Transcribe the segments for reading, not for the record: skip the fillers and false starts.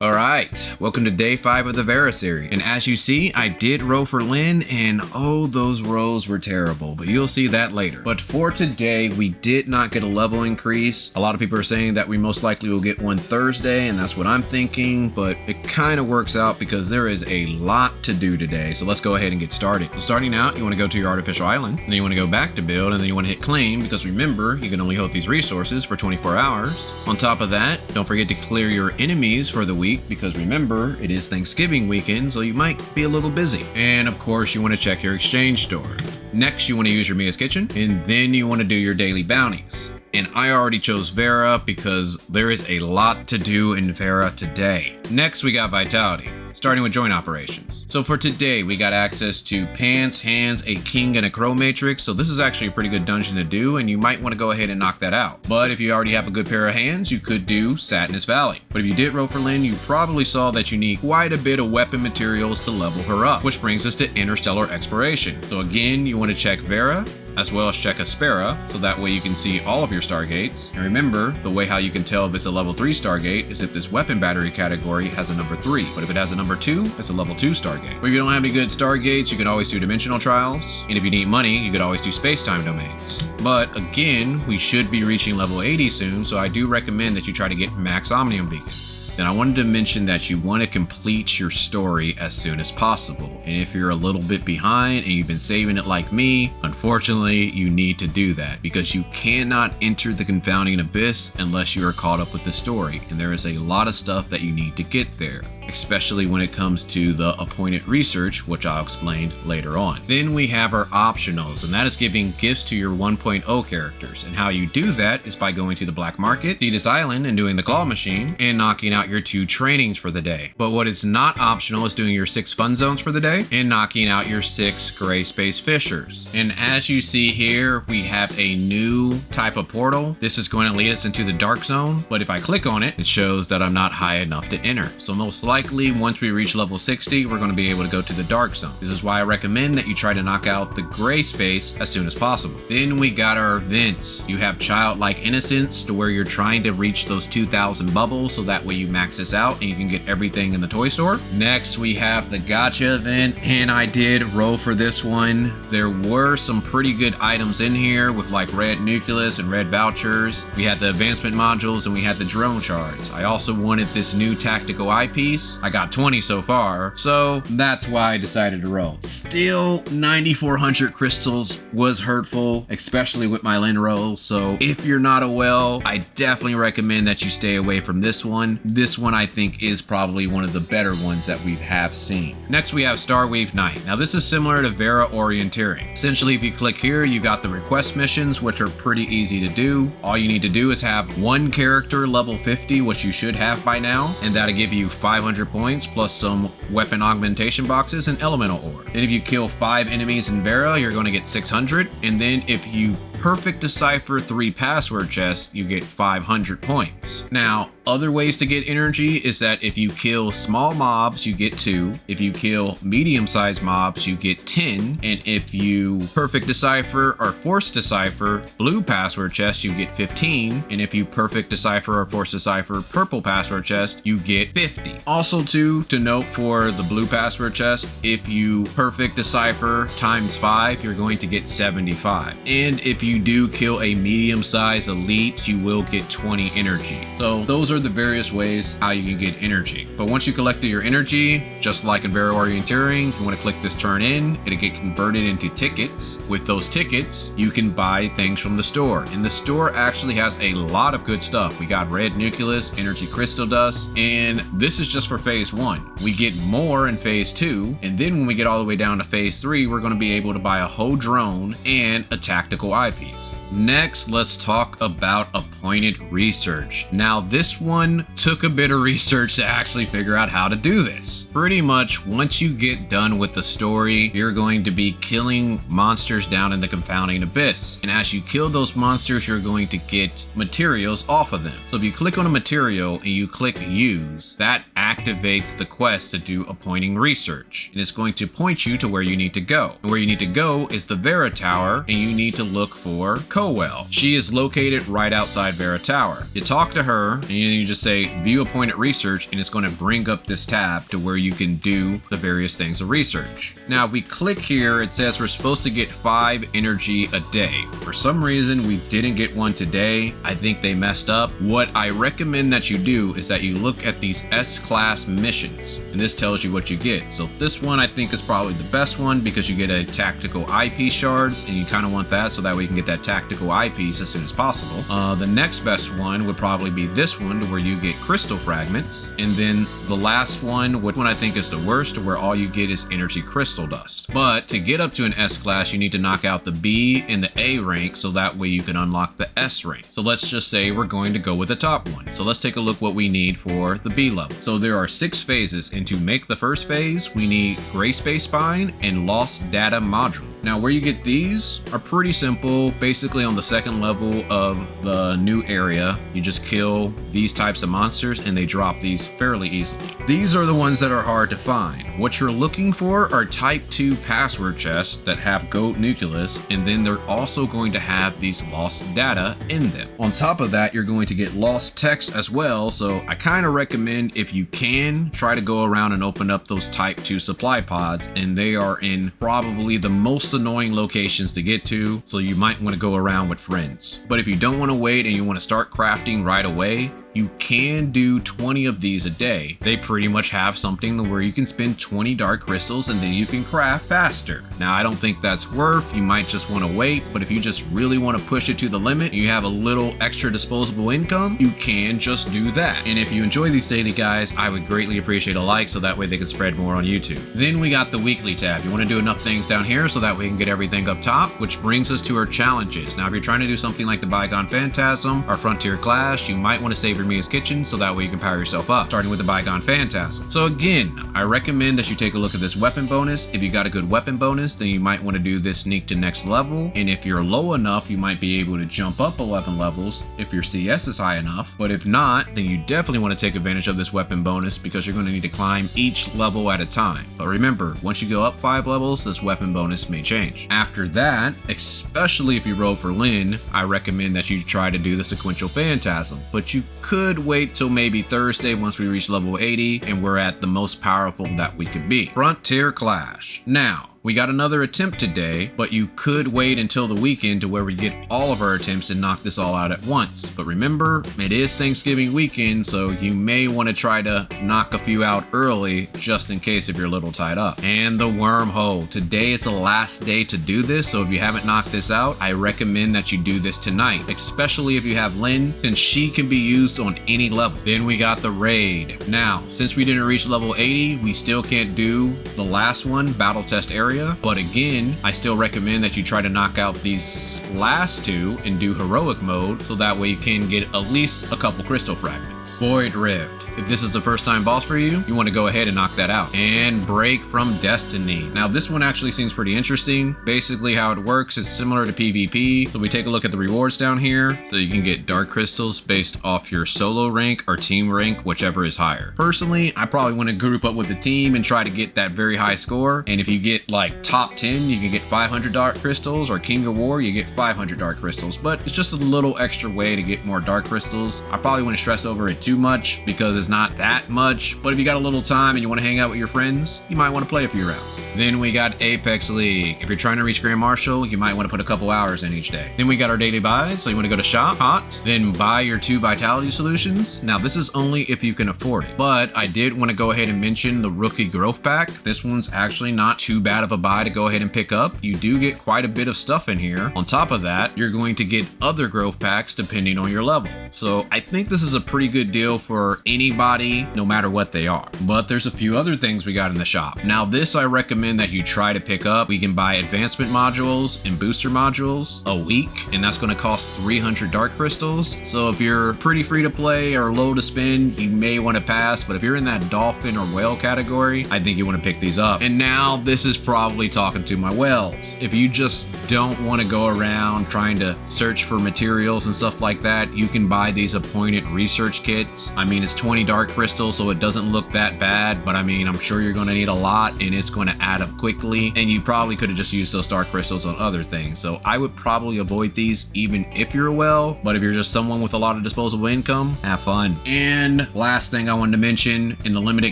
Alright, welcome to day 5 of the Vera Series, and as you see, I did roll for Lynn, and oh, those rolls were terrible, but you'll see that later. But for today, we did not get a level increase. A lot of people are saying that we most likely will get one Thursday, and that's what I'm thinking, but it kind of works out because there is a lot to do today, so let's go ahead and get started. So starting out, you want to go to your artificial island, then you want to go back to build, and then you want to hit claim, because remember, you can only hold these resources for 24 hours. On top of that, don't forget to clear your enemies for the week, because remember, it is Thanksgiving weekend, so you might be a little busy. And of course, you want to check your exchange store. Next, you want to use your Mia's Kitchen, and then you want to do your daily bounties. And I already chose Vera because there is a lot to do in Vera today. Next, we got Vitality, starting with joint operations. So for today, we got access to Pants, Hands, a King, and a Crow Matrix. So this is actually a pretty good dungeon to do, and you might want to go ahead and knock that out. But if you already have a good pair of hands, you could do Sadness Valley. But if you did roll for Lynn, you probably saw that you need quite a bit of weapon materials to level her up, which brings us to Interstellar Exploration. So again, you want to check Vera, as well as check Aspera, so that way you can see all of your Stargates. And remember, the way how you can tell if it's a level 3 Stargate is if this weapon battery category has a number 3, but if it has a number 2, it's a level 2 Stargate. But if you don't have any good Stargates, you can always do Dimensional Trials, and if you need money, you could always do Space-Time Domains. But again, we should be reaching level 80 soon, so I do recommend that you try to get Max Omnium Beacons. Then I wanted to mention that you want to complete your story as soon as possible. And if you're a little bit behind and you've been saving it like me, unfortunately, you need to do that because you cannot enter the Confounding Abyss unless you are caught up with the story. And there is a lot of stuff that you need to get there, especially when it comes to the appointed research, which I'll explain later on. Then we have our optionals, and that is giving gifts to your 1.0 characters. And how you do that is by going to the black market, Cetus Island, and doing the claw machine, and knocking out your 2 trainings for the day. But what is not optional is doing your 6 fun zones for the day and knocking out your 6 Greyspace fissures. And as you see here, we have a new type of portal. This is going to lead us into the dark zone, but if I click on it, it shows that I'm not high enough to enter. So most likely once we reach level 60, we're going to be able to go to the dark zone. This is why I recommend that you try to knock out the Greyspace as soon as possible. Then we got our events. You have Childlike Innocence, to where you're trying to reach those 2,000 bubbles, so that way you max this out and you can get everything in the toy store. Next, we have the Gotcha event, and I did roll for this one. There were some pretty good items in here with like red nucleus and red vouchers. We had the advancement modules and we had the drone shards. I also wanted this new tactical eyepiece. I got 20 so far, so that's why I decided to roll. Still, 9,400 crystals was hurtful, especially with my Lynn roll. So if you're not a well, I definitely recommend that you stay away from this one. This one I think is probably one of the better ones that we have seen. Next we have Starwave Night. Now this is similar to Vera Orienteering. Essentially, if you click here, you got the request missions, which are pretty easy to do. All you need to do is have one character level 50, which you should have by now, and that'll give you 500 points plus some weapon augmentation boxes and elemental ore. Then if you kill 5 enemies in Vera, you're going to get 600, and then if you perfect decipher 3 password chests, you get 500 points. Now, other ways to get energy is that if you kill small mobs, you get 2. If you kill medium-sized mobs, you get 10. And if you perfect decipher or force decipher blue password chest, you get 15. And if you perfect decipher or force decipher purple password chest, you get 50. Also to note for the blue password chest, if you perfect decipher times 5, you're going to get 75. And if you do kill a medium-sized elite, you will get 20 energy. So those are the various ways how you can get energy. But once you collected your energy, just like in Vera Orienteering, you want to click this turn in, it'll get converted into tickets. With those tickets, you can buy things from the store. And the store actually has a lot of good stuff. We got red nucleus, energy crystal dust, and this is just for phase 1. We get more in phase 2, and then when we get all the way down to phase 3, we're going to be able to buy a whole drone and a tactical eyepiece. Next, let's talk about appointed research. Now, this one took a bit of research to actually figure out how to do this. Pretty much, once you get done with the story, you're going to be killing monsters down in the Confounding Abyss. And as you kill those monsters, you're going to get materials off of them. So if you click on a material and you click use, that activates the quest to do appointing research, and it's going to point you to where you need to go. And where you need to go is the Vera Tower, and you need to look for Cowell. She is located right outside Vera Tower. You talk to her, and you just say view appointed research, and it's going to bring up this tab to where you can do the various things of research. Now, if we click here, it says we're supposed to get 5 energy a day. For some reason, we didn't get one today. I think they messed up. What I recommend that you do is that you look at these S-class missions, and this tells you what you get. So this one I think is probably the best one because you get a tactical eyepiece shards, and you kind of want that so that way you can get that tactical eyepiece as soon as possible. The next best one would probably be this one, to where you get crystal fragments, and then the last one, which one I think is the worst, where all you get is energy crystal dust. But to get up to an S class, you need to knock out the B and the A rank, so that way you can unlock the S rank. So let's just say we're going to go with the top one. So let's take a look what we need for the B level. So there are 6 phases, and to make the first phase, we need Greyspace spine and lost data module. Now, where you get these are pretty simple. Basically, on the second level of the new area, you just kill these types of monsters and they drop these fairly easily. These are the ones that are hard to find. What you're looking for are type 2 password chests that have gold nucleus, and then they're also going to have these lost data in them. On top of that, you're going to get lost text as well, so I kind of recommend, if you can, try to go around and open up those type 2 supply pods, and they are in probably the most annoying locations to get to, so you might want to go around with friends. But if you don't want to wait and you want to start crafting right away, you can do 20 of these a day. They pretty much have something where you can spend 20 dark crystals and then you can craft faster. Now, I don't think that's worth. You might just want to wait, but if you just really want to push it to the limit and you have a little extra disposable income, you can just do that. And if you enjoy these daily guys, I would greatly appreciate a like, so that way they can spread more on YouTube. Then we got the weekly tab. You want to do enough things down here so that we can get everything up top, which brings us to our challenges. Now, if you're trying to do something like the Bygone Phantasm or Frontier Clash, you might want to save your Mia's Kitchen, so that way you can power yourself up, starting with the Bygone Phantasm. So again, I recommend that you take a look at this weapon bonus. If you got a good weapon bonus, then you might want to do this sneak to next level, and if you're low enough, you might be able to jump up 11 levels if your CS is high enough. But if not, then you definitely want to take advantage of this weapon bonus, because you're going to need to climb each level at a time. But remember, once you go up 5 levels, this weapon bonus may change. After that, especially if you roll for Lynn, I recommend that you try to do the sequential Phantasm, but you could wait till maybe Thursday once we reach level 80 and we're at the most powerful that we could be. Frontier Clash. Now, we got another attempt today, but you could wait until the weekend to where we get all of our attempts and knock this all out at once. But remember, it is Thanksgiving weekend, so you may want to try to knock a few out early, just in case if you're a little tied up. And the Wormhole. Today is the last day to do this, so if you haven't knocked this out, I recommend that you do this tonight, especially if you have Lynn, since she can be used on any level. Then we got the Raid. Now, since we didn't reach level 80, we still can't do the last one, Battle Test Area. But again, I still recommend that you try to knock out these last 2 and do heroic mode, so that way you can get at least a couple crystal fragments. Void Rift. If this is the first time boss for you, you want to go ahead and knock that out. And Break from Destiny. Now, this one actually seems pretty interesting. Basically, how it works is similar to PvP. So we take a look at the rewards down here. So you can get dark crystals based off your solo rank or team rank, whichever is higher. Personally, I probably want to group up with the team and try to get that very high score. And if you get like top 10, you can get 500 dark crystals, or King of War, you get 500 dark crystals. But it's just a little extra way to get more dark crystals. I probably want to stress over it too much because it's not that much, but if you got a little time and you want to hang out with your friends, you might want to play a few rounds. Then we got Apex League. If you're trying to reach Grand Marshal, you might want to put a couple hours in each day. Then we got our daily buys, so you want to go to shop, hot, then buy your 2 vitality solutions. Now, this is only if you can afford it, but I did want to go ahead and mention the rookie growth pack. This one's actually not too bad of a buy to go ahead and pick up. You do get quite a bit of stuff in here. On top of that, you're going to get other growth packs depending on your level. So I think this is a pretty good deal for anybody, no matter what they are. But there's a few other things we got in the shop. Now, this I recommend recommend that you try to pick up. We can buy advancement modules and booster modules a week, and that's going to cost 300 dark crystals. So if you're pretty free to play or low to spend, you may want to pass, but if you're in that dolphin or whale category, I think you want to pick these up. And now this is probably talking to my whales. If you just don't want to go around trying to search for materials and stuff like that, you can buy these appointed research kits. I mean, it's 20 dark crystals, so it doesn't look that bad, but I mean, I'm sure you're going to need a lot and it's going to add up quickly, and you probably could have just used those dark crystals on other things. So I would probably avoid these even if you're a whale, but if you're just someone with a lot of disposable income, have fun. And last thing I wanted to mention, in the limited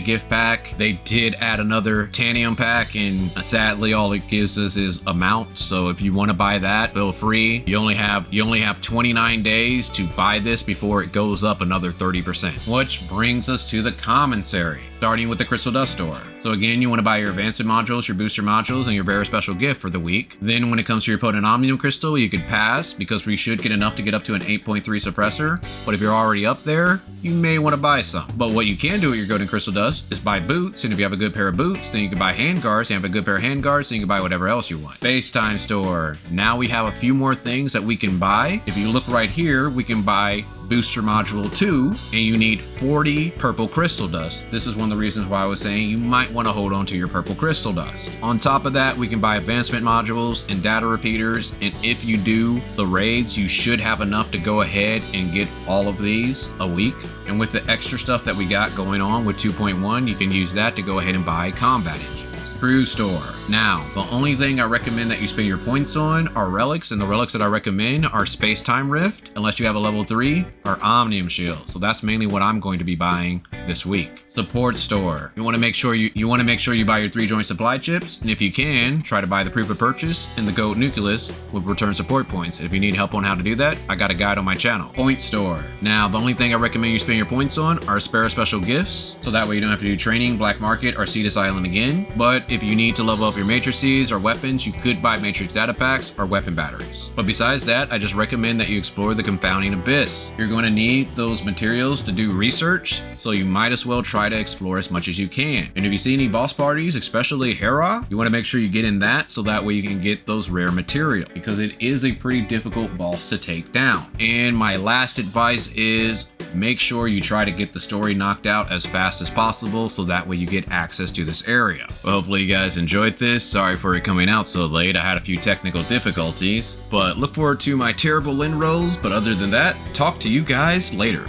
gift pack, they did add another Tanium pack, and sadly all it gives us is a mount. So if you want to buy that, feel free. You only have 29 days to buy this before it goes up another 30%. Which brings us to the commissary, starting with the Crystal Dust store. So again, you want to buy your advancement modules, your booster modules, and your Vera special gift for the week. Then when it comes to your potent omnium crystal, you could pass because we should get enough to get up to an 8.3 suppressor. But if you're already up there, you may want to buy some. But what you can do with your golden crystal dust is buy boots, and if you have a good pair of boots, then you can buy hand guards. And if you have a good pair of hand guards, then you can buy whatever else you want. Space Time store. Now we have a few more things that we can buy. If you look right here, we can buy booster module 2, and you need 40 purple crystal dust. This is one of the reasons why I was saying you might want to hold on to your purple crystal dust. On top of that, we can buy advancement modules and data repeaters, and if you do the raids, you should have enough to go ahead and get all of these a week. And with the extra stuff that we got going on with 2.1, you can use that to go ahead and buy combat engines. Crew store. Now, the only thing I recommend that you spend your points on are relics, and the relics that I recommend are Space Time Rift, unless you have a level 3, or Omnium Shield. So that's mainly what I'm going to be buying this week. Support store. You want to make sure you buy your 3-joint supply chips, and if you can, try to buy the proof of purchase and the gold nucleus with return support points. If you need help on how to do that, I got a guide on my channel. Point store. Now, the only thing I recommend you spend your points on are spare special gifts, so that way you don't have to do training, black market, or Cetus Island again. But if you need to level up your matrices or weapons, you could buy matrix data packs or weapon batteries. But besides that, I just recommend that you explore the confounding abyss. You're going to need those materials to do research, so you might as well try to explore as much as you can. And if you see any boss parties, especially Hera, you want to make sure you get in that, so that way you can get those rare material, because it is a pretty difficult boss to take down. And my last advice is make sure you try to get the story knocked out as fast as possible, so that way you get access to this area. Well, hopefully you guys enjoyed this. Sorry for it coming out so late. I had a few technical difficulties, but look forward to my terrible Lin rolls. But other than that, talk to you guys later.